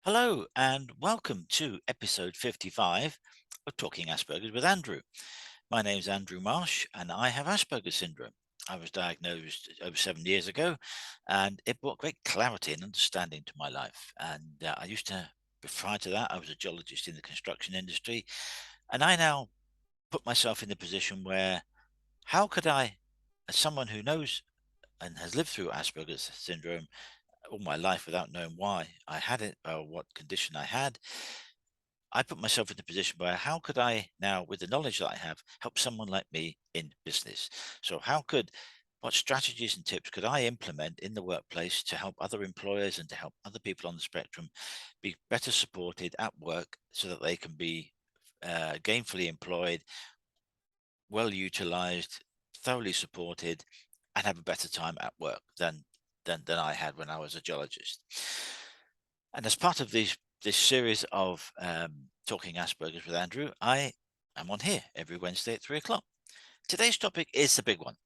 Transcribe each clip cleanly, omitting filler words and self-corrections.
Hello and welcome to episode 55 of Talking Asperger's with Andrew. My name is Andrew Marsh and I have Asperger's syndrome. I was diagnosed over 7 years ago and it brought great clarity and understanding to my life. And I used to, prior to that, I was a geologist in the construction industry. And I now put myself in the position where how could I, as someone who knows and has lived through Asperger's syndrome all my life without knowing why I had it or what condition I had, I put myself in the position where how could I now, with the knowledge that I have, help someone like me in business? So what strategies and tips could I implement in the workplace to help other employers and to help other people on the spectrum be better supported at work so that they can be gainfully employed, well utilized, thoroughly supported, and have a better time at work than I had when I was a geologist. And as part of this series of Talking Asperger's with Andrew, I am on here every Wednesday at 3 o'clock. Today's topic is the big one.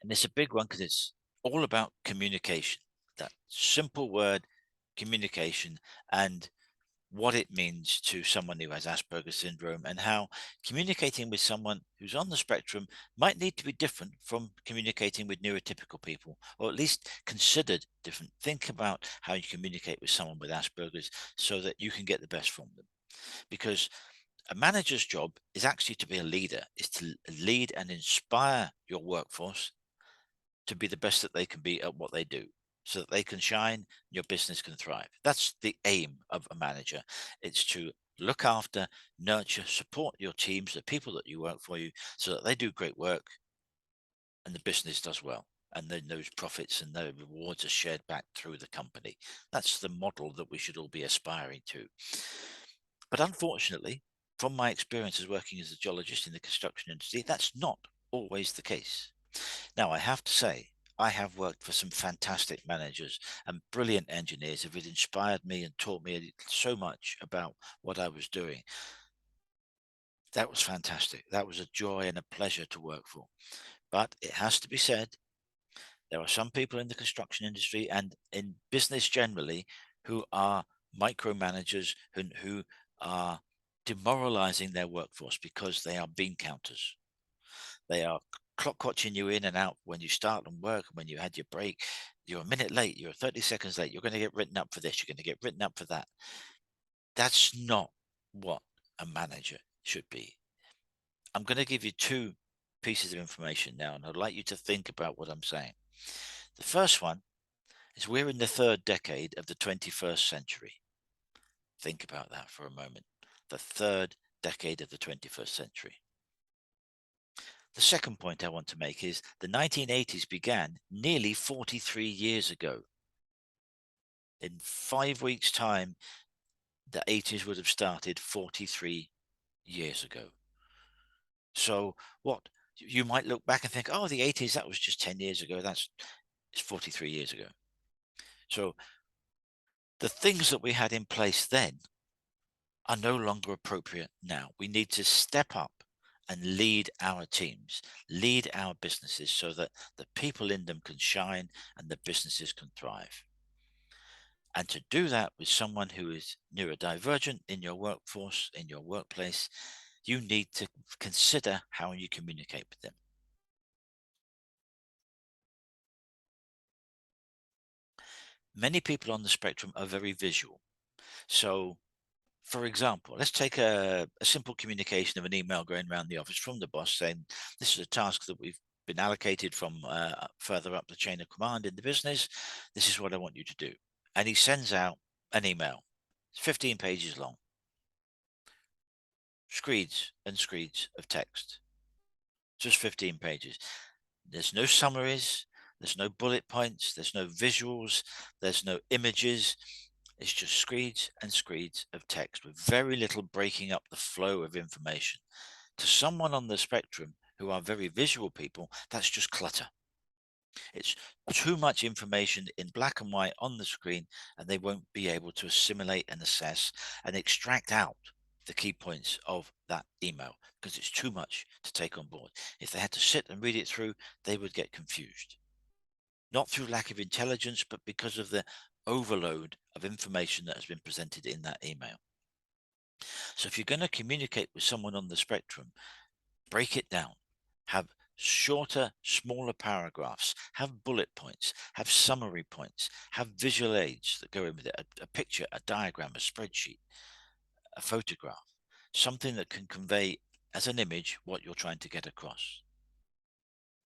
And it's a big one because it's all about communication. That simple word, communication, and what it means to someone who has Asperger's syndrome and how communicating with someone who's on the spectrum might need to be different from communicating with neurotypical people, or at least considered different. Think about how you communicate with someone with Asperger's so that you can get the best from them. Because a manager's job is actually to be a leader, is to lead and inspire your workforce to be the best that they can be at what they do so that they can shine, your business can thrive. That's the aim of a manager. It's to look after, nurture, support your teams, the people that you work for you, so that they do great work and the business does well. And then those profits and the rewards are shared back through the company. That's the model that we should all be aspiring to. But unfortunately, from my experiences working as a geologist in the construction industry, that's not always the case. Now, I have to say, I have worked for some fantastic managers and brilliant engineers who have inspired me and taught me so much about what I was doing. That was fantastic. That was a joy and a pleasure to work for. But it has to be said, there are some people in the construction industry and in business generally who are micromanagers who are demoralizing their workforce because they are bean counters. They are clock watching you in and out when you start and work, when you had your break. You're a minute late, you're 30 seconds late, you're going to get written up for this, you're going to get written up for that. That's not what a manager should be. I'm going to give you two pieces of information now, and I'd like you to think about what I'm saying. The first one is we're in the third decade of the 21st century. Think about that for a moment. The third decade of the 21st century. The second point I want to make is the 1980s began nearly 43 years ago. In 5 weeks' time, the 80s would have started 43 years ago. So what you might look back and think, oh, the 80s, that was just 10 years ago. It's 43 years ago. So the things that we had in place then are no longer appropriate now. We need to step up and lead our teams, lead our businesses so that the people in them can shine and the businesses can thrive. And to do that with someone who is neurodivergent in your workforce, in your workplace, you need to consider how you communicate with them. Many people on the spectrum are very visual. So, for example, let's take a simple communication of an email going around the office from the boss saying, this is a task that we've been allocated from further up the chain of command in the business. This is what I want you to do. And he sends out an email. It's 15 pages long. Screeds and screeds of text. Just 15 pages. There's no summaries. There's no bullet points. There's no visuals. There's no images. It's just screeds and screeds of text with very little breaking up the flow of information. To someone on the spectrum who are very visual people, that's just clutter. It's too much information in black and white on the screen, and they won't be able to assimilate and assess and extract out the key points of that email because it's too much to take on board. If they had to sit and read it through, they would get confused. Not through lack of intelligence, but because of the overload of information that has been presented in that email. So if you're going to communicate with someone on the spectrum, break it down. Have shorter, smaller paragraphs, have bullet points, have summary points, have visual aids that go in with it, a picture, a diagram, a spreadsheet, a photograph, something that can convey as an image what you're trying to get across.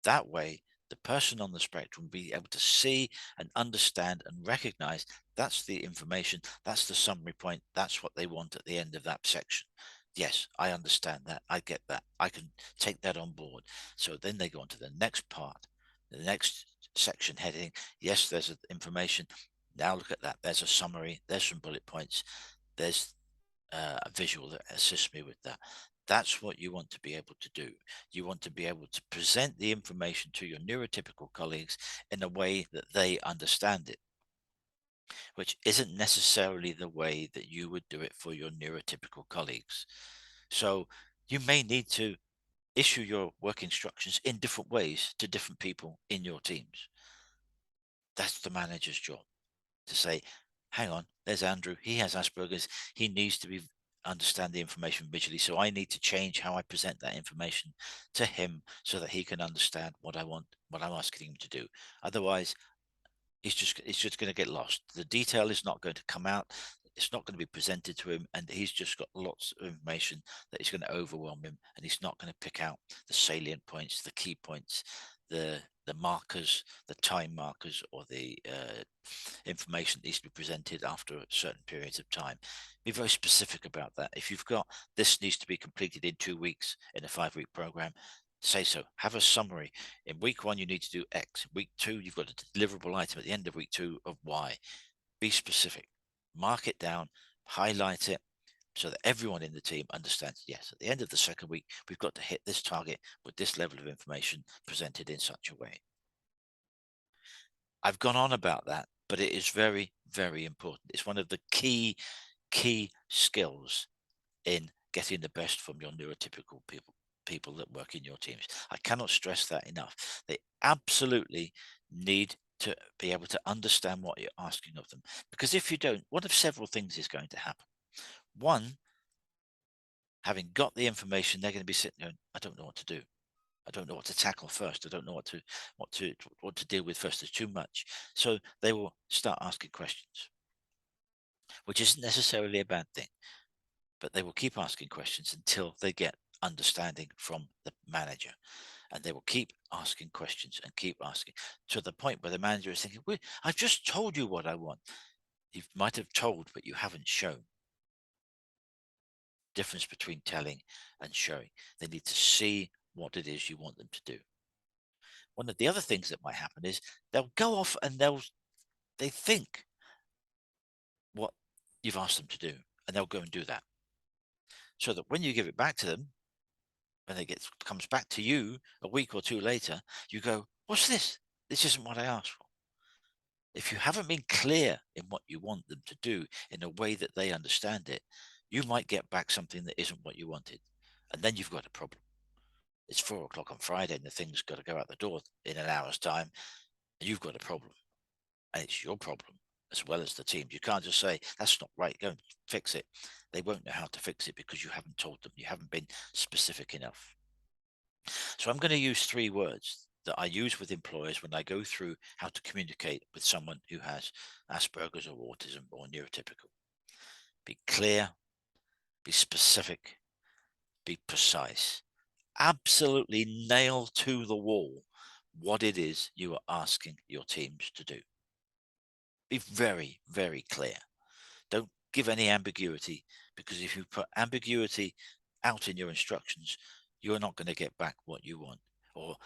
That way, the person on the spectrum will be able to see and understand and recognize that's the information, that's the summary point, that's what they want at the end of that section. Yes, I understand that. I get that. I can take that on board. So then they go on to the next part, the next section heading. Yes, there's information. Now look at that. There's a summary. There's some bullet points. There's a visual that assists me with that. That's what you want to be able to do. You want to be able to present the information to your neurotypical colleagues in a way that they understand it, which isn't necessarily the way that you would do it for your neurotypical colleagues. So you may need to issue your work instructions in different ways to different people in your teams. That's the manager's job, to say, hang on, there's Andrew. He has Asperger's. He needs to be understand the information visually. So I need to change how I present that information to him so that he can understand what I want, what I'm asking him to do. Otherwise, it's just going to get lost. The detail is not going to come out. It's not going to be presented to him, and he's just got lots of information that is going to overwhelm him, and he's not going to pick out the salient points, the key points, the markers, the time markers, or the information that needs to be presented after certain periods of time. Be very specific about that. If you've got this needs to be completed in 2 weeks in a 5-week program, say so. Have a summary. In week 1, you need to do X. In week 2, you've got a deliverable item at the end of week 2 of Y. Be specific. Mark it down, highlight it, so that everyone in the team understands, yes, at the end of the second week, we've got to hit this target with this level of information presented in such a way. I've gone on about that, but it is very, very important. It's one of the key skills in getting the best from your neurotypical people that work in your teams. I cannot stress that enough. They absolutely need to be able to understand what you're asking of them. Because if you don't, one of several things is going to happen. One, having got the information, they're going to be sitting there, I don't know what to do. I don't know what to tackle first. I don't know what to deal with first. There's too much. So they will start asking questions, which isn't necessarily a bad thing, but they will keep asking questions until they get understanding from the manager. And they will keep asking questions and keep asking to the point where the manager is thinking, "Wait, I've just told you what I want." You might have told, but you haven't shown. Difference between telling and showing. They need to see what it is you want them to do. One of the other things that might happen is they'll go off and they think what you've asked them to do, and they'll go and do that. So that when you give it back to them, when it comes back to you a week or two later, you go, "What's this? This isn't what I asked for." If you haven't been clear in what you want them to do in a way that they understand it, you might get back something that isn't what you wanted. And then you've got a problem. It's 4 o'clock on Friday and the thing's got to go out the door in an hour's time. And you've got a problem. And it's your problem as well as the team. You can't just say, "That's not right, go and fix it." They won't know how to fix it because you haven't told them. You haven't been specific enough. So I'm going to use 3 words that I use with employers when I go through how to communicate with someone who has Asperger's or autism or neurotypical. Be clear, be specific, be precise. Absolutely nail to the wall what it is you are asking your teams to do. Be very, very clear. Don't give any ambiguity, because if you put ambiguity out in your instructions, you're not going to get back what you want, or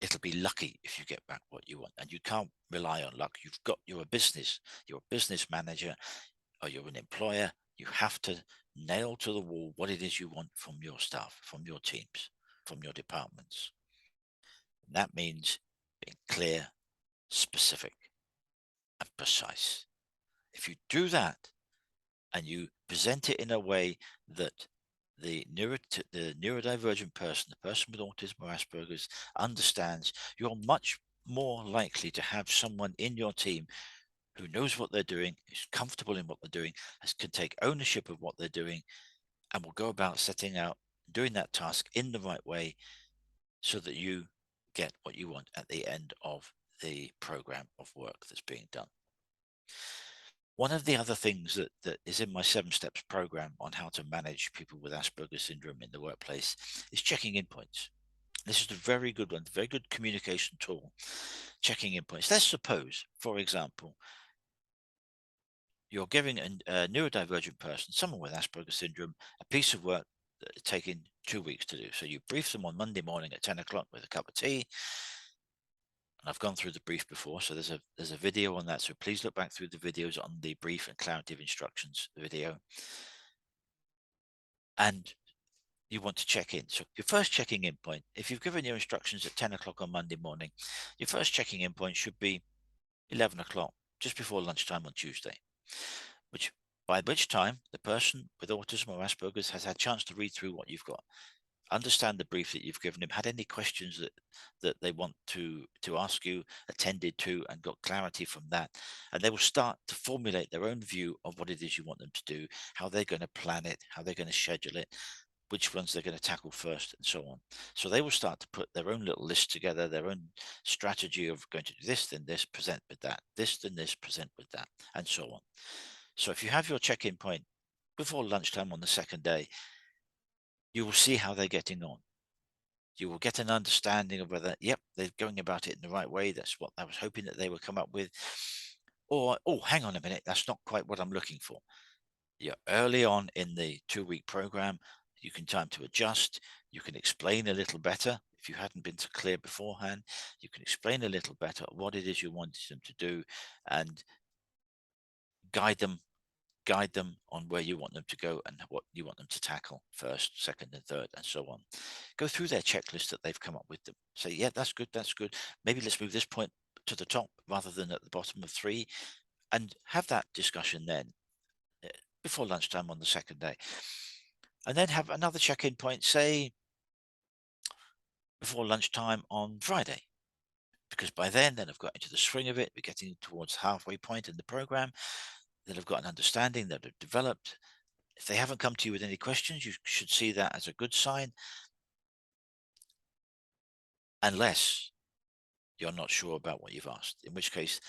it'll be lucky if you get back what you want. And you can't rely on luck. You're a business, you're a business manager, or you're an employer. You have to nail to the wall what it is you want from your staff, from your teams, from your departments. And that means being clear, specific, and precise. If you do that and you present it in a way that the neurodivergent person, the person with autism or Asperger's, understands, you're much more likely to have someone in your team who knows what they're doing, is comfortable in what they're doing, can take ownership of what they're doing, and will go about setting out doing that task in the right way so that you get what you want at the end of the program of work that's being done. One of the other things that is in my 7 steps program on how to manage people with Asperger's syndrome in the workplace is checking in points. This is a very good one, very good communication tool. Checking in points. Let's suppose, for example, you're giving a neurodivergent person, someone with Asperger's syndrome, a piece of work that is taking 2 weeks to do. So you brief them on Monday morning at 10 o'clock with a cup of tea. And I've gone through the brief before, so there's a video on that. So please look back through the videos on the brief and clarity of instructions video. And you want to check in. So your first checking in point, if you've given your instructions at 10 o'clock on Monday morning, your first checking in point should be 11 o'clock, just before lunchtime on Tuesday, by which time the person with autism or Asperger's has had a chance to read through what you've got, understand the brief that you've given him, had any questions that they want to ask you, attended to, and got clarity from that. And they will start to formulate their own view of what it is you want them to do, how they're going to plan it, how they're going to schedule it, which ones they're going to tackle first, and so on. So they will start to put their own little list together, their own strategy of going to do this, then this, present with that, this, then this, present with that, and so on. So if you have your check-in point before lunchtime on the second day, you will see how they're getting on. You will get an understanding of whether, yep, they're going about it in the right way. That's what I was hoping that they would come up with. Or, oh, hang on a minute, that's not quite what I'm looking for. You're early on in the 2-week program. You can time to adjust. You can explain a little better. If you hadn't been so clear beforehand, you can explain a little better what it is you wanted them to do and guide them on where you want them to go and what you want them to tackle first, second, and third, and so on. Go through their checklist that they've come up with them. Say, yeah, that's good, that's good. Maybe let's move this point to the top rather than at the bottom of 3, and have that discussion then before lunchtime on the second day. And then have another check-in point, say, before lunchtime on Friday. Because by then I've got into the swing of it. We're getting towards halfway point in the program. Then I've got an understanding that have developed. If they haven't come to you with any questions, you should see that as a good sign, unless you're not sure about what you've asked, in which case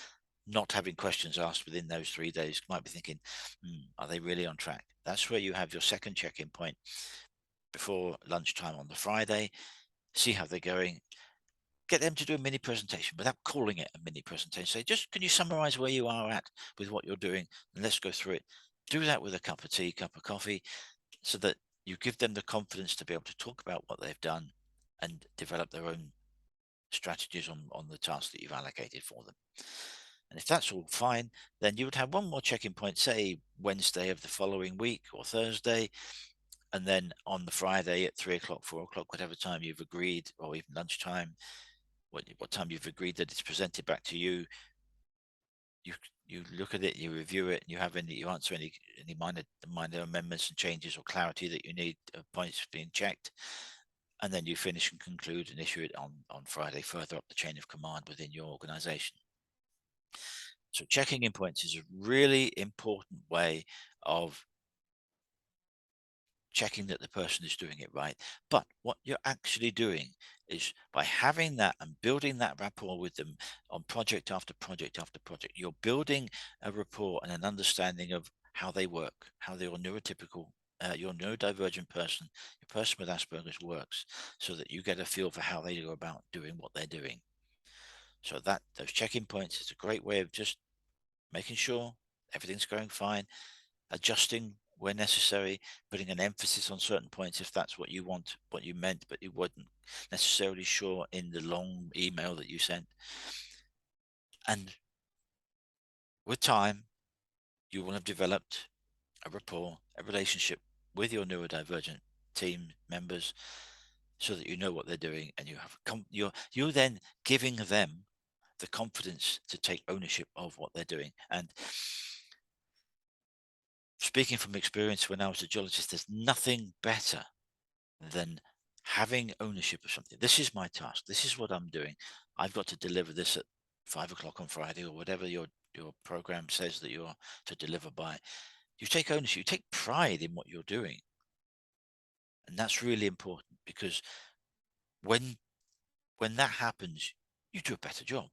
not having questions asked within those 3 days might be thinking, are they really on track? That's where you have your second check-in point before lunchtime on the Friday. See how they're going. Get them to do a mini presentation without calling it a mini presentation. Say, just can you summarize where you are at with what you're doing? And let's go through it. Do that with a cup of tea, cup of coffee, so that you give them the confidence to be able to talk about what they've done and develop their own strategies on the task that you've allocated for them. And if that's all fine, then you would have one more check-in point, say Wednesday of the following week or Thursday, and then on the Friday at 3 o'clock, 4 o'clock, whatever time you've agreed, or even lunchtime, what time you've agreed that it's presented back to you, you look at it, you review it, and you answer any minor amendments and changes or clarity that you need, points being checked, and then you finish and conclude and issue it on Friday, further up the chain of command within your organization. So checking in points is a really important way of checking that the person is doing it right. But what you're actually doing is, by having that and building that rapport with them on project after project after project, you're building a rapport and an understanding of how they work, how your neurotypical, your neurodivergent person, your person with Asperger's works, so that you get a feel for how they go about doing what they're doing. So that those check-in points is a great way of just making sure everything's going fine, adjusting where necessary, putting an emphasis on certain points if that's what you want, what you meant, but you wasn't necessarily sure in the long email that you sent. And with time, you will have developed a rapport, a relationship with your neurodivergent team members, so that you know what they're doing, and you're then giving them the confidence to take ownership of what they're doing. And speaking from experience, when I was a geologist, there's nothing better than having ownership of something. This is my task. This is what I'm doing. I've got to deliver this 5 o'clock on Friday, or whatever your program says that you're to deliver by, you take ownership, you take pride in what you're doing. And that's really important, because when when that happens, you do a better job,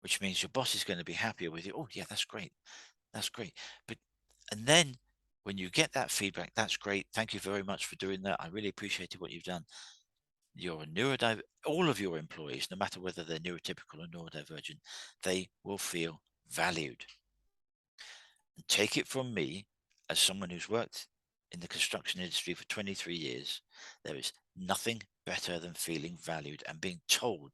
which means your boss is going to be happier with you. Oh yeah, that's great. That's great. But and then when you get that feedback, that's great. Thank you very much for doing that. I really appreciated what you've done. Your neurodiver All of your employees, no matter whether they're neurotypical or neurodivergent, they will feel valued. And take it from me, as someone who's worked in the construction industry for 23 years, there is nothing better than feeling valued and being told,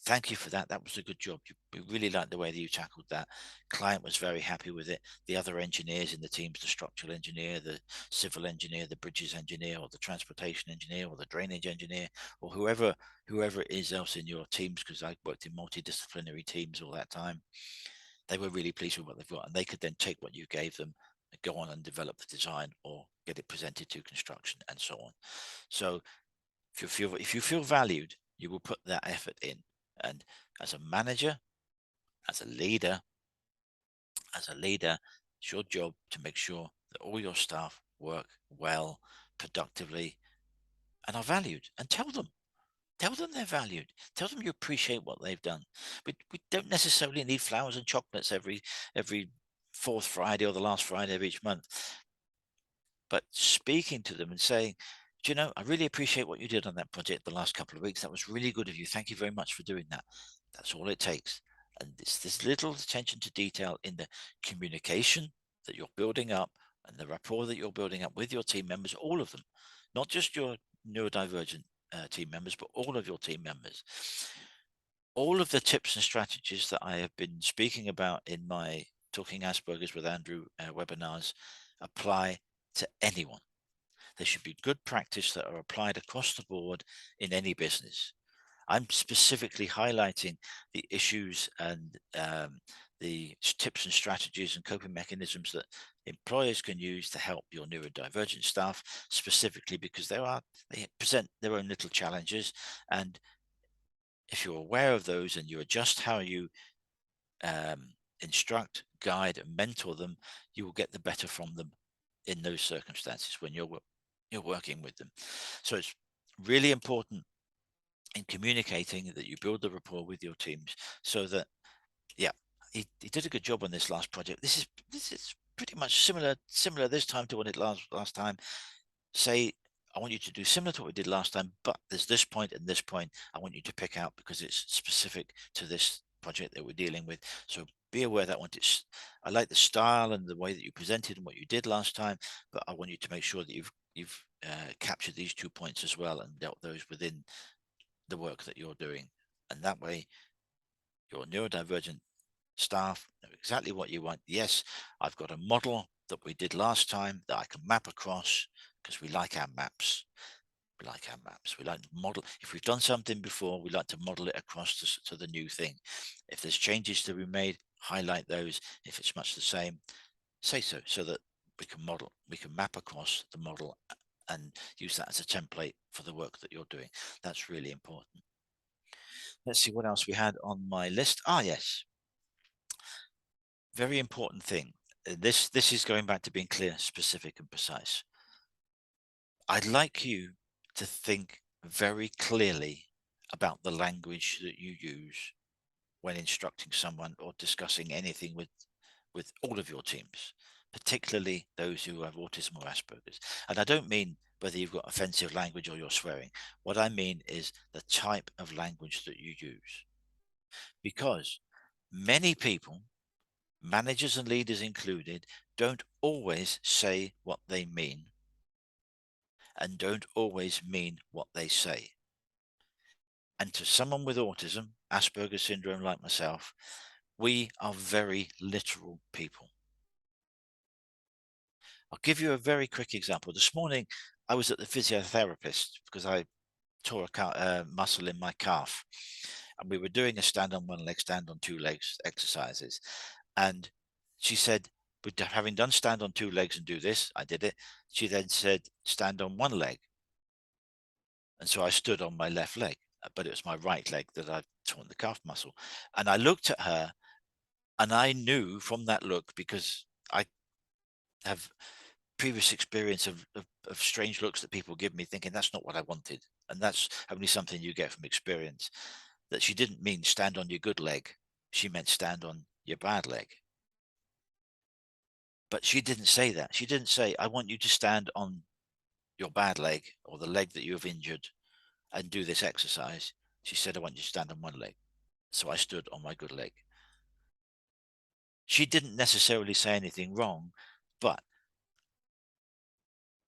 thank you for that. That was a good job. We really liked the way that you tackled that. Client was very happy with it. The other engineers in the teams, the structural engineer, the civil engineer, the bridges engineer, or the transportation engineer, or the drainage engineer, or whoever it is else in your teams, because I worked in multidisciplinary teams all that time, they were really pleased with what they've got, and they could then take what you gave them and go on and develop the design or get it presented to construction and so on. So if you feel valued, you will put that effort in. And as a manager, as a leader, it's your job to make sure that all your staff work well, productively, and are valued. And tell them they're valued. Tell them you appreciate what they've done. We don't necessarily need flowers and chocolates every fourth Friday or the last Friday of each month. But speaking to them and saying, do you know, I really appreciate what you did on that project the last couple of weeks. That was really good of you. Thank you very much for doing that. That's all it takes. And it's this little attention to detail in the communication that you're building up and the rapport that you're building up with your team members, all of them, not just your neurodivergent team members, but all of your team members. All of the tips and strategies that I have been speaking about in my Talking Asperger's with Andrew webinars apply to anyone. There should be good practice that are applied across the board in any business. I'm specifically highlighting the issues and the tips and strategies and coping mechanisms that employers can use to help your neurodivergent staff, specifically because they present their own little challenges. And if you're aware of those and you adjust how you instruct, guide, and mentor them, you will get the better from them in those circumstances when you're working with them. So it's really important in communicating that you build the rapport with your teams, so that, yeah, he did a good job on this last project. This is pretty much similar this time to what it last time. Say, I want you to do similar to what we did last time, but there's this point and this point I want you to pick out because it's specific to this project that we're dealing with. So be aware that I like the style and the way that you presented and what you did last time, but I want you to make sure that you've captured these 2 points as well and dealt those within the work that you're doing. And that way, your neurodivergent staff know exactly what you want. Yes, I've got a model that we did last time that I can map across, because we like our maps. We like our maps. We like to model. If we've done something before, we like to model it across to the new thing. If there's changes to be made, highlight those. If it's much the same, say so that we can map across the model and use that as a template for the work that you're doing. That's really important. Let's see what else we had on my list. Ah, yes, very important thing. This is going back to being clear, specific, and precise. I'd like you to think very clearly about the language that you use when instructing someone or discussing anything with all of your teams, particularly those who have autism or Asperger's. And I don't mean whether you've got offensive language or you're swearing. What I mean is the type of language that you use. Because many people, managers and leaders included, don't always say what they mean and don't always mean what they say. And to someone with autism, Asperger's syndrome like myself, we are very literal people. I'll give you a very quick example. This morning, I was at the physiotherapist because I tore a muscle in my calf. And we were doing a stand on one leg, stand on two legs exercises. And she said, but having done stand on two legs and do this, I did it. She then said, stand on one leg. And so I stood on my left leg, but it was my right leg that I torn the calf muscle. And I looked at her and I knew from that look, because I have previous experience of strange looks that people give me, thinking that's not what I wanted. And that's only something you get from experience, that she didn't mean stand on your good leg. She meant stand on your bad leg. But she didn't say that. She didn't say, I want you to stand on your bad leg or the leg that you have injured and do this exercise. She said, I want you to stand on one leg. So I stood on my good leg. She didn't necessarily say anything wrong, but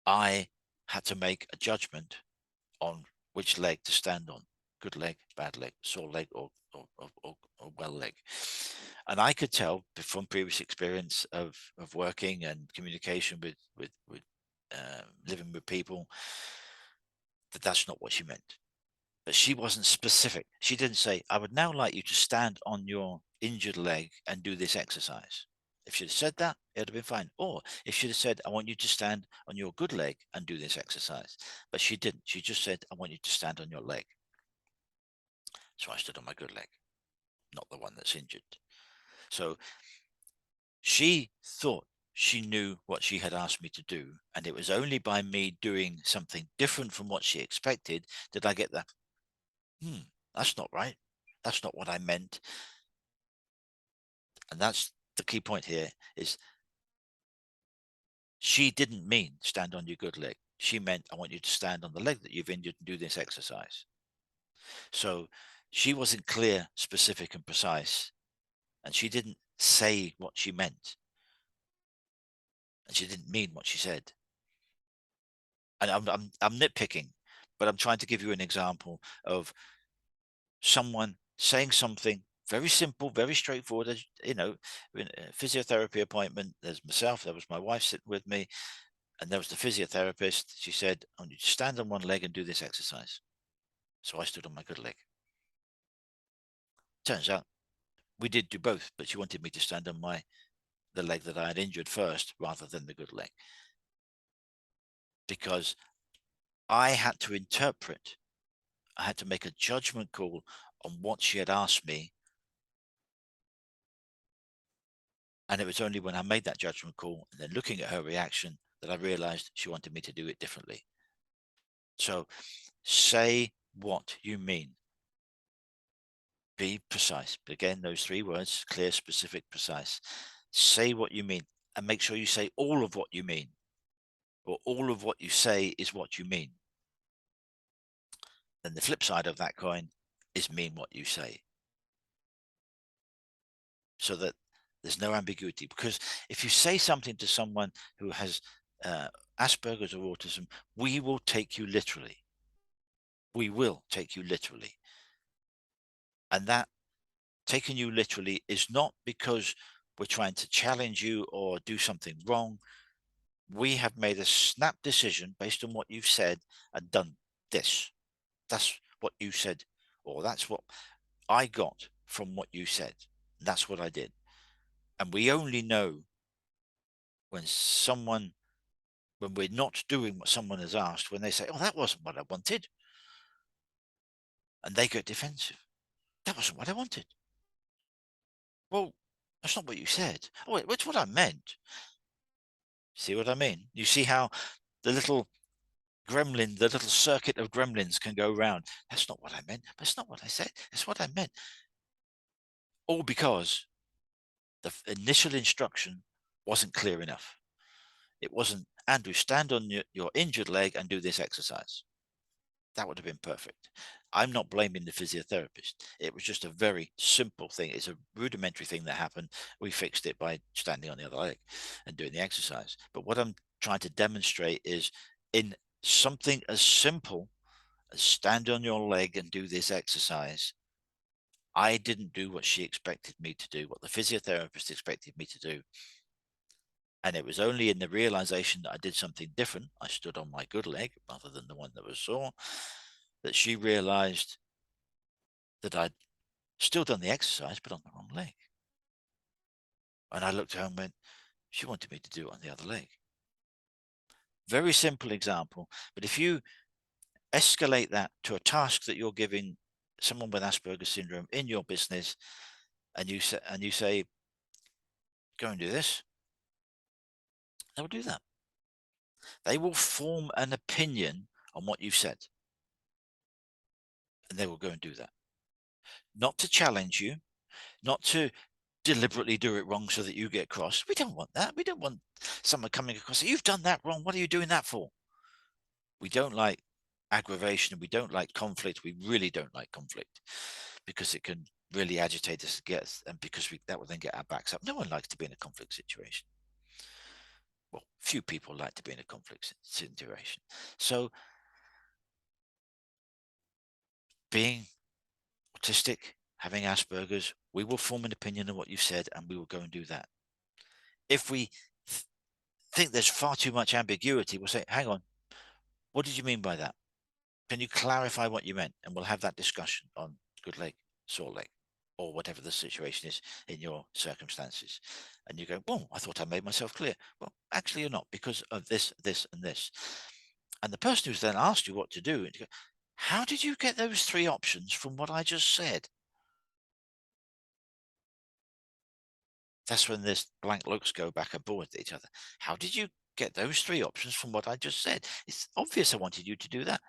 I had to make a judgment on which leg to stand on. Good leg, bad leg, sore leg, or well leg. And I could tell from previous experience of working and communication with living with people that that's not what she meant. But she wasn't specific. She didn't say, I would now like you to stand on your injured leg and do this exercise. If she'd have said that, it would have been fine. Or if she'd have said, I want you to stand on your good leg and do this exercise. But she didn't. She just said, I want you to stand on your leg. So I stood on my good leg, not the one that's injured. So she thought she knew what she had asked me to do. And it was only by me doing something different from what she expected did I get that, that's not right. That's not what I meant. And that's the key point here, is she didn't mean stand on your good leg. She meant, I want you to stand on the leg that you've injured and do this exercise. So she wasn't clear, specific, and precise. And she didn't say what she meant. And she didn't mean what she said. And I'm nitpicking, but I'm trying to give you an example of someone saying something very simple, very straightforward. As you know, in a physiotherapy appointment, there's myself, there was my wife sitting with me, and there was the physiotherapist. She said, I want you to stand on one leg and do this exercise. So I stood on my good leg. Turns out we did do both, but she wanted me to stand on the leg that I had injured first rather than the good leg, because I had to interpret, I had to make a judgment call on what she had asked me. And it was only when I made that judgment call and then looking at her reaction that I realized she wanted me to do it differently. So say what you mean. Be precise. Again, those three words: clear, specific, precise. Say what you mean, and make sure you say all of what you mean, or all of what you say is what you mean. Then the flip side of that coin is mean what you say, so that there's no ambiguity. Because if you say something to someone who has Asperger's or autism, we will take you literally. We will take you literally. And that taking you literally is not because we're trying to challenge you or do something wrong. We have made a snap decision based on what you've said and done this. That's what you said, or that's what I got from what you said. That's what I did. And we only know when we're not doing what someone has asked, when they say, oh, that wasn't what I wanted. And they get defensive. That wasn't what I wanted. Well, that's not what you said. Oh, wait, that's what I meant. See what I mean? You see how the little gremlin, the little circuit of gremlins can go round. That's not what I meant. That's not what I said. That's what I meant. All because the initial instruction wasn't clear enough. It wasn't, Andrew, stand on your injured leg and do this exercise. That would have been perfect. I'm not blaming the physiotherapist. It was just a very simple thing. It's a rudimentary thing that happened. We fixed it by standing on the other leg and doing the exercise. But what I'm trying to demonstrate is, in something as simple as stand on your leg and do this exercise, I didn't do what she expected me to do, what the physiotherapist expected me to do. And it was only in the realization that I did something different, I stood on my good leg rather than the one that was sore, that she realized that I'd still done the exercise, but on the wrong leg. And I looked at her and went, she wanted me to do it on the other leg. Very simple example. But if you escalate that to a task that you're giving someone with Asperger's syndrome in your business, and you say, go and do this, they will do that. They will form an opinion on what you've said, and they will go and do that. Not to challenge you, not to deliberately do it wrong so that you get cross. We don't want that. We don't want someone coming across, you've done that wrong. What are you doing that for? We don't like aggravation. We don't like conflict. We really don't like conflict because it can really agitate us to get, and because that will then get our backs up. No one likes to be in a conflict situation. Well, few people like to be in a conflict situation. So being autistic, having Asperger's, we will form an opinion on what you've said, and we will go and do that. If we think there's far too much ambiguity, we'll say, hang on, what did you mean by that? Can you clarify what you meant? And we'll have that discussion on good leg, sore leg, or whatever the situation is in your circumstances. And you go, well, I thought I made myself clear. Well, actually, you're not, because of this, this, and this. And the person who's then asked you what to do, and you go, how did you get those three options from what I just said? That's when this blank looks go back and forth at each other. How did you get those three options from what I just said? It's obvious I wanted you to do that.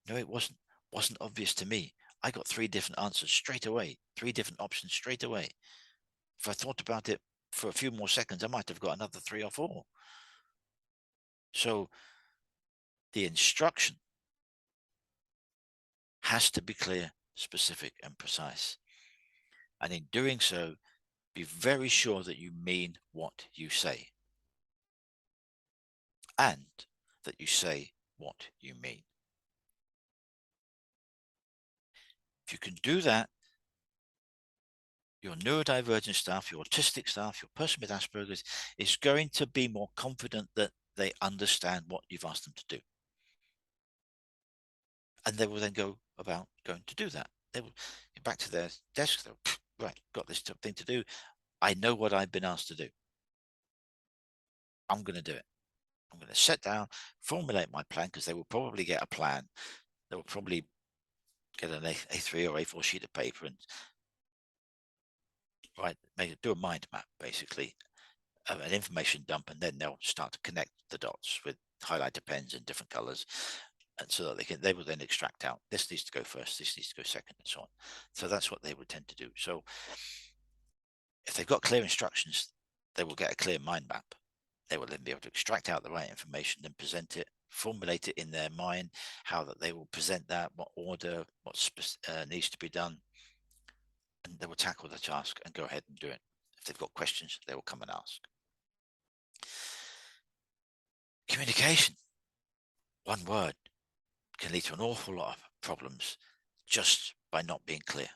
No, it wasn't. Wasn't obvious to me. I got three different answers straight away, three different options straight away. If I thought about it for a few more seconds, I might have got another three or four. So the instruction has to be clear, specific, and precise. And in doing so, be very sure that you mean what you say, and that you say what you mean. If you can do that, your neurodivergent staff, your autistic staff, your person with Asperger's is going to be more confident that they understand what you've asked them to do. And they will then go about going to do that. They will get back to their desk. Right, got this thing to do. I know what I've been asked to do. I'm going to do it. I'm going to sit down, formulate my plan, because they will probably get a plan. They will probably get an A3 or A4 sheet of paper and do a mind map, basically, an information dump, and then they'll start to connect the dots with highlighter pens in different colors, and so that they will then extract out, this needs to go first, this needs to go second, and so on. So that's what they would tend to do. So if they've got clear instructions, they will get a clear mind map. They will then be able to extract out the right information and present it, formulate it in their mind, how that they will present that, what order, what needs to be done, and they will tackle the task and go ahead and do it. If they've got questions, they will come and ask. Communication, one word, can lead to an awful lot of problems just by not being clear.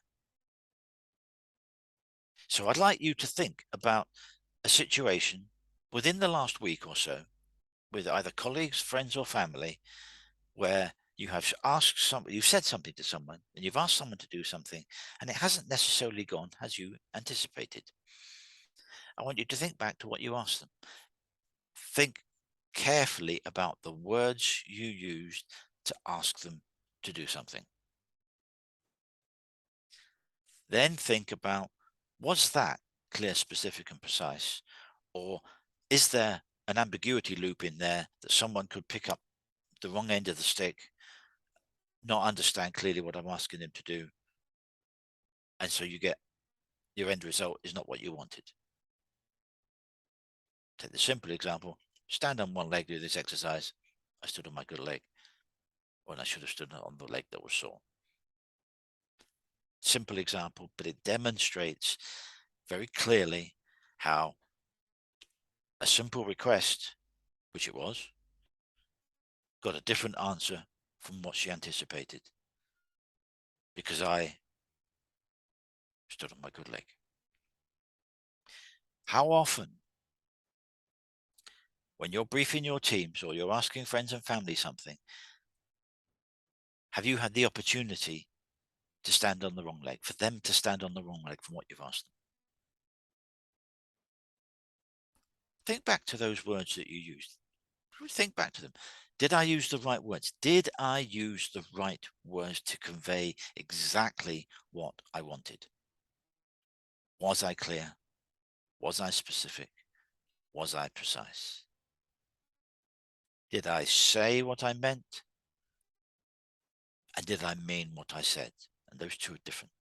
So I'd like you to think about a situation within the last week or so with either colleagues, friends, or family, where you have asked somebody, you've said something to someone, and you've asked someone to do something, and it hasn't necessarily gone as you anticipated. I want you to think back to what you asked them. Think carefully about the words you used to ask them to do something. Then think about, was that clear, specific, and precise? Or is there an ambiguity loop in there that someone could pick up the wrong end of the stick, not understand clearly what I'm asking them to do, and so your end result is not what you wanted? Take the simple example, stand on one leg, do this exercise. I stood on my good leg, when I should have stood on the leg that was sore. Simple example, but it demonstrates very clearly how a simple request, which it was, got a different answer from what she anticipated, because I stood on my good leg. How often, when you're briefing your teams or you're asking friends and family something, have you had the opportunity to stand on the wrong leg, for them to stand on the wrong leg from what you've asked them? Think back to those words that you used. think back to them. Did I use the right words? Did I use the right words to convey exactly what I wanted? Was I clear? Was I specific? Was I precise? Did I say what I meant? And did I mean what I said? And those two are different.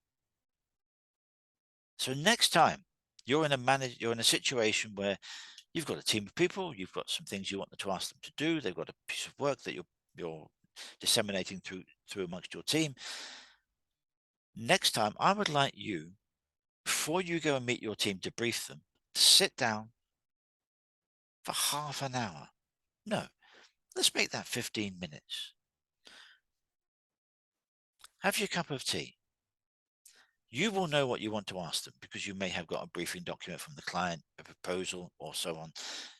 So next time you're in a situation where you've got a team of people, you've got some things you want to ask them to do, they've got a piece of work that you're disseminating through amongst your team. Next time, I would like you, before you go and meet your team to brief them, to sit down for half an hour. No, let's make that 15 minutes. Have your cup of tea. You will know what you want to ask them because you may have got a briefing document from the client, a proposal, or so on.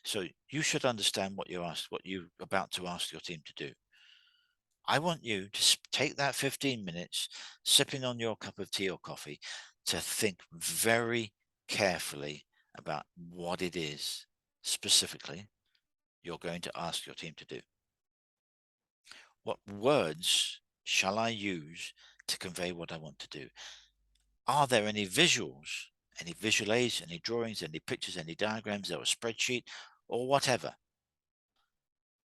So you should understand what you're about to ask your team to do. I want you to take that 15 minutes, sipping on your cup of tea or coffee, to think very carefully about what it is specifically you're going to ask your team to do. What words shall I use to convey what I want to do? Are there any visuals, any visual aids, any drawings, any pictures, any diagrams, or a spreadsheet, or whatever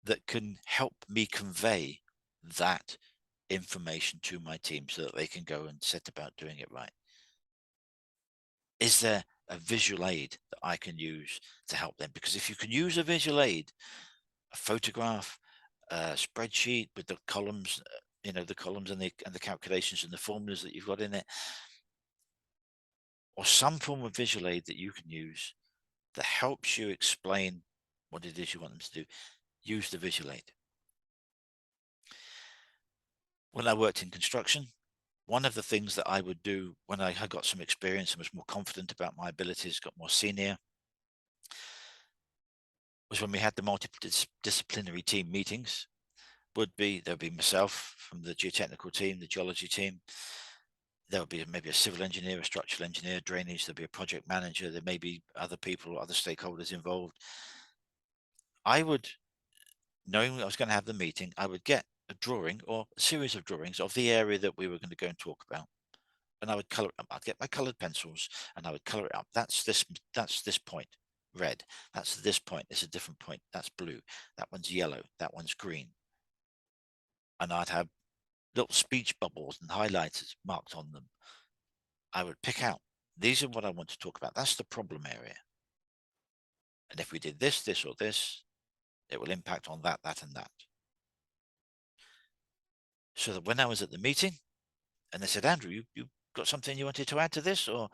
that can help me convey that information to my team so that they can go and set about doing it right? Is there a visual aid that I can use to help them? Because if you can use a visual aid, a photograph, a spreadsheet with the columns, the columns and the calculations and the formulas that you've got in it, or some form of visual aid that you can use that helps you explain what it is you want them to do, use the visual aid. When I worked in construction, one of the things that I would do when I had got some experience and was more confident about my abilities, got more senior, was when we had the multidisciplinary team meetings. There'd be myself from the geotechnical team, the geology team. There would be maybe a civil engineer, a structural engineer, drainage. There'd be a project manager. There may be other people, other stakeholders involved. I would, knowing I was going to have the meeting, I would get a drawing or a series of drawings of the area that we were going to go and talk about. And I would color it up. I'd get my colored pencils and I would color it up. That's this point, red. That's this point. It's a different point. That's blue. That one's yellow. That one's green. And I'd have little speech bubbles and highlighters marked on them. I would pick out, these are what I want to talk about. That's the problem area. And if we did this, this, or this, it will impact on that, that, and that. So that when I was at the meeting and they said, Andrew, you got something you wanted to add to this, or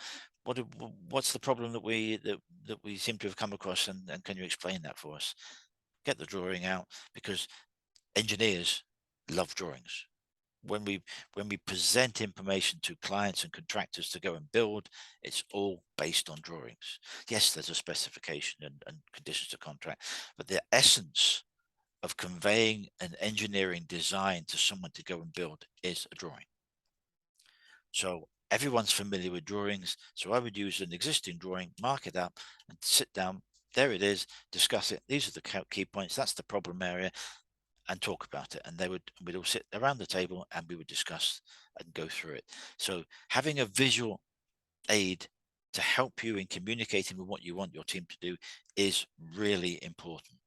what's the problem that we seem to have come across, and can you explain that for us? Get the drawing out, because engineers love drawings. When we present information to clients and contractors to go and build, it's all based on drawings. Yes, there's a specification and conditions to contract, but the essence of conveying an engineering design to someone to go and build is a drawing. So everyone's familiar with drawings. So I would use an existing drawing, mark it up, and sit down. There it is. Discuss it. These are the key points. That's the problem area, and talk about it. And we'd all sit around the table and we would discuss and go through it. So having a visual aid to help you in communicating with what you want your team to do is really important.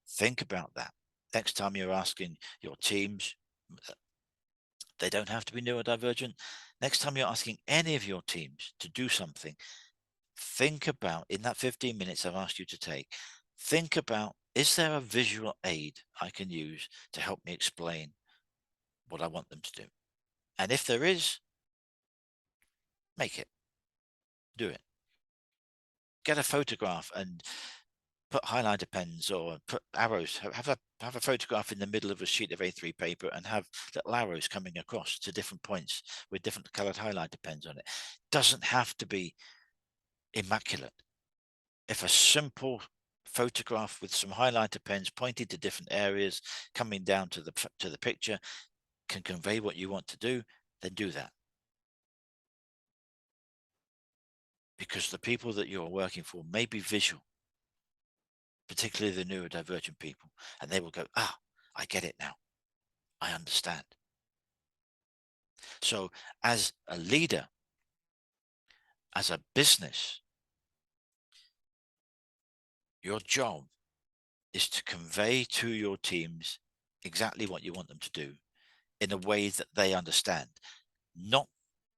Think about that. Next time you're asking your teams, they don't have to be neurodivergent. Next time you're asking any of your teams to do something, think about, in that 15 minutes I've asked you to take, think about, is there a visual aid I can use to help me explain what I want them to do? And if there is, make it, do it. Get a photograph and put highlighter pens or put arrows, have a photograph in the middle of a sheet of A3 paper and have little arrows coming across to different points with different colored highlighter pens on it. Doesn't have to be immaculate. If a simple photograph with some highlighter pens pointing to different areas coming down to the picture can convey what you want to do, then do that. Because the people that you're working for may be visual, particularly the neurodivergent people, and they will go, ah, I get it now. I understand. So as a leader, as a business, your job is to convey to your teams exactly what you want them to do in a way that they understand, not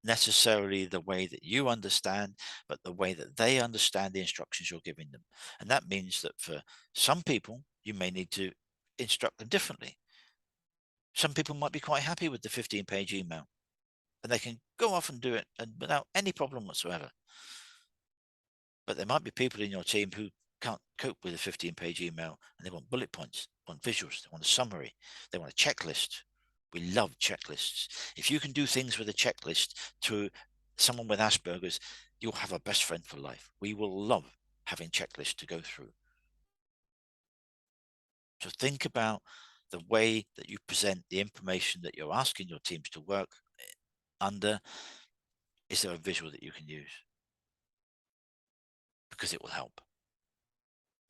necessarily the way that you understand, but the way that they understand the instructions you're giving them. And that means that for some people, you may need to instruct them differently. Some people might be quite happy with the 15-page email and they can go off and do it and without any problem whatsoever. But there might be people in your team who can't cope with a 15-page email and they want bullet points, want visuals, they want a summary, they want a checklist. We love checklists. If you can do things with a checklist to someone with Asperger's, you'll have a best friend for life. We will love having checklists to go through. So think about the way that you present the information that you're asking your teams to work under. Is there a visual that you can use? Because it will help.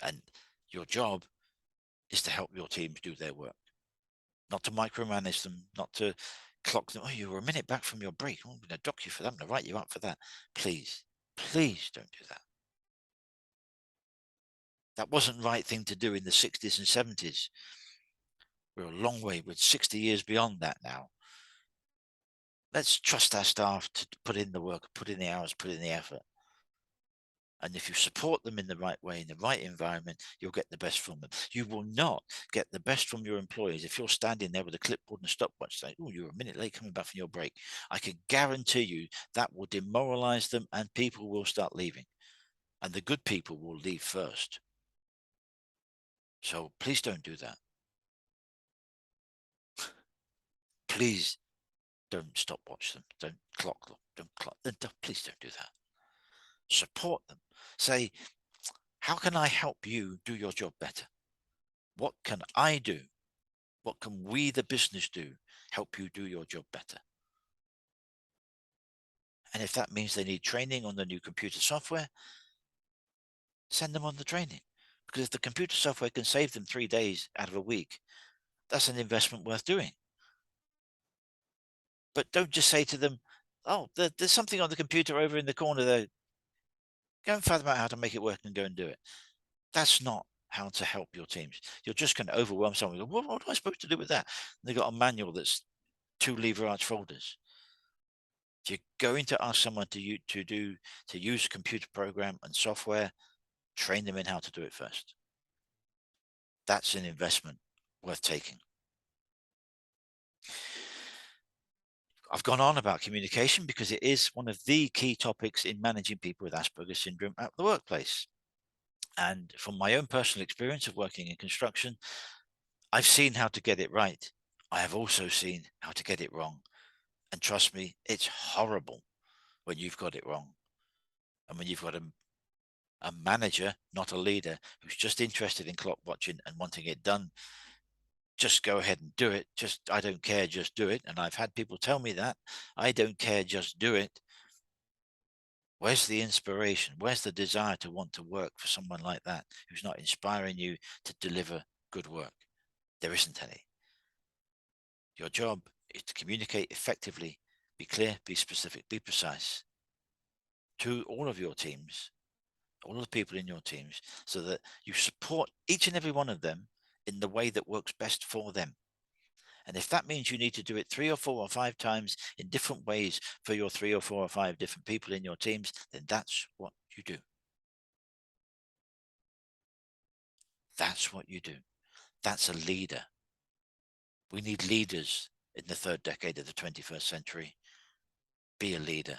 And your job is to help your teams do their work, not to micromanage them, not to clock them. Oh, you were a minute back from your break. Oh, I'm going to dock you for that. I'm going to write you up for that. Please, please don't do that. That wasn't the right thing to do in the 60s and 70s. We're a long way. We're 60 years beyond that now. Let's trust our staff to put in the work, put in the hours, put in the effort. And if you support them in the right way, in the right environment, you'll get the best from them. You will not get the best from your employees if you're standing there with a clipboard and a stopwatch saying, oh, you're a minute late coming back from your break. I can guarantee you that will demoralize them and people will start leaving. And the good people will leave first. So please don't do that. Please don't stopwatch them. Don't clock them. Please don't do that. Support them. Say, how can I help you do your job better? What can I do? What can we, the business, do? Help you do your job better. And if that means they need training on the new computer software, send them on the training. Because if the computer software can save them 3 days out of a week, that's an investment worth doing. But don't just say to them, oh, there's something on the computer over in the corner there. Go and fathom out how to make it work and go and do it. That's not how to help your teams. You're just going to overwhelm someone. What am I supposed to do with that? And they've got a manual that's 2 lever arch folders. If you're going to ask someone to use a computer program and software, train them in how to do it first. That's an investment worth taking. I've gone on about communication because it is one of the key topics in managing people with Asperger's syndrome at the workplace. And from my own personal experience of working in construction, I've seen how to get it right. I have also seen how to get it wrong. And trust me, it's horrible when you've got it wrong. And when you've got a manager, not a leader, who's just interested in clock watching and wanting it done, just go ahead and do it. I don't care, just do it. And I've had people tell me that. I don't care, just do it. Where's the inspiration? Where's the desire to want to work for someone like that who's not inspiring you to deliver good work? There isn't any. Your job is to communicate effectively, be clear, be specific, be precise to all of your teams, all of the people in your teams, so that you support each and every one of them in the way that works best for them. And if that means you need to do it 3 or 4 or 5 times in different ways for your 3 or 4 or 5 different people in your teams, then that's what you do. That's what you do. That's a leader. We need leaders in the 3rd decade of the 21st century. Be a leader.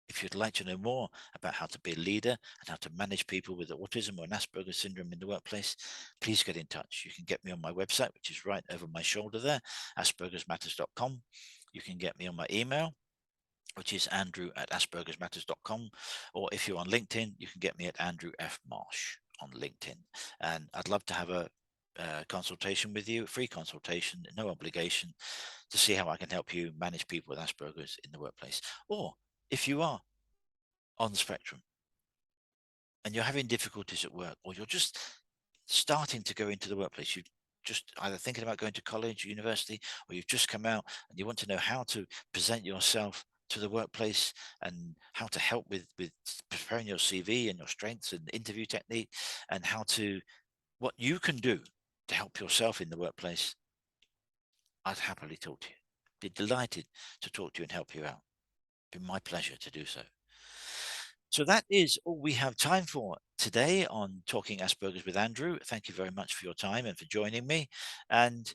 If you'd like to know more about how to be a leader and how to manage people with autism or an Asperger syndrome in the workplace, please get in touch. You can get me on my website, which is right over my shoulder there, aspergersmatters.com. You can get me on my email, which is andrew@aspergersmatters.com. Or if you're on LinkedIn, you can get me at Andrew F. Marsh on LinkedIn. And I'd love to have a consultation with you, a free consultation, no obligation, to see how I can help you manage people with Asperger's in the workplace. Or if you are on the spectrum and you're having difficulties at work, or you're just starting to go into the workplace. You just either thinking about going to college, university, or you've just come out and you want to know how to present yourself to the workplace and how to help with preparing your CV and your strengths and interview technique and how to what you can do to help yourself in the workplace, I'd happily talk to you. Be delighted to talk to you and help you out. Be my pleasure to do so. So that is all we have time for today on Talking Asperger's with Andrew. Thank you very much for your time and for joining me. And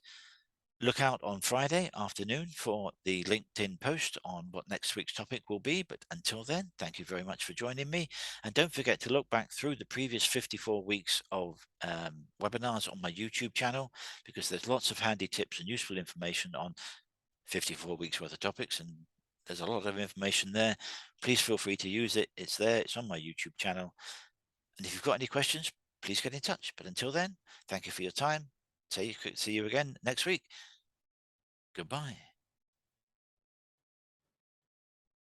look out on Friday afternoon for the LinkedIn post on what next week's topic will be. But until then, thank you very much for joining me. And don't forget to look back through the previous 54 weeks of webinars on my YouTube channel, because there's lots of handy tips and useful information on 54 weeks worth of topics. And there's a lot of information there. Please feel free to use it. It's there. It's on my YouTube channel. And if you've got any questions, please get in touch. But until then, thank you for your time. See you again next week. Goodbye.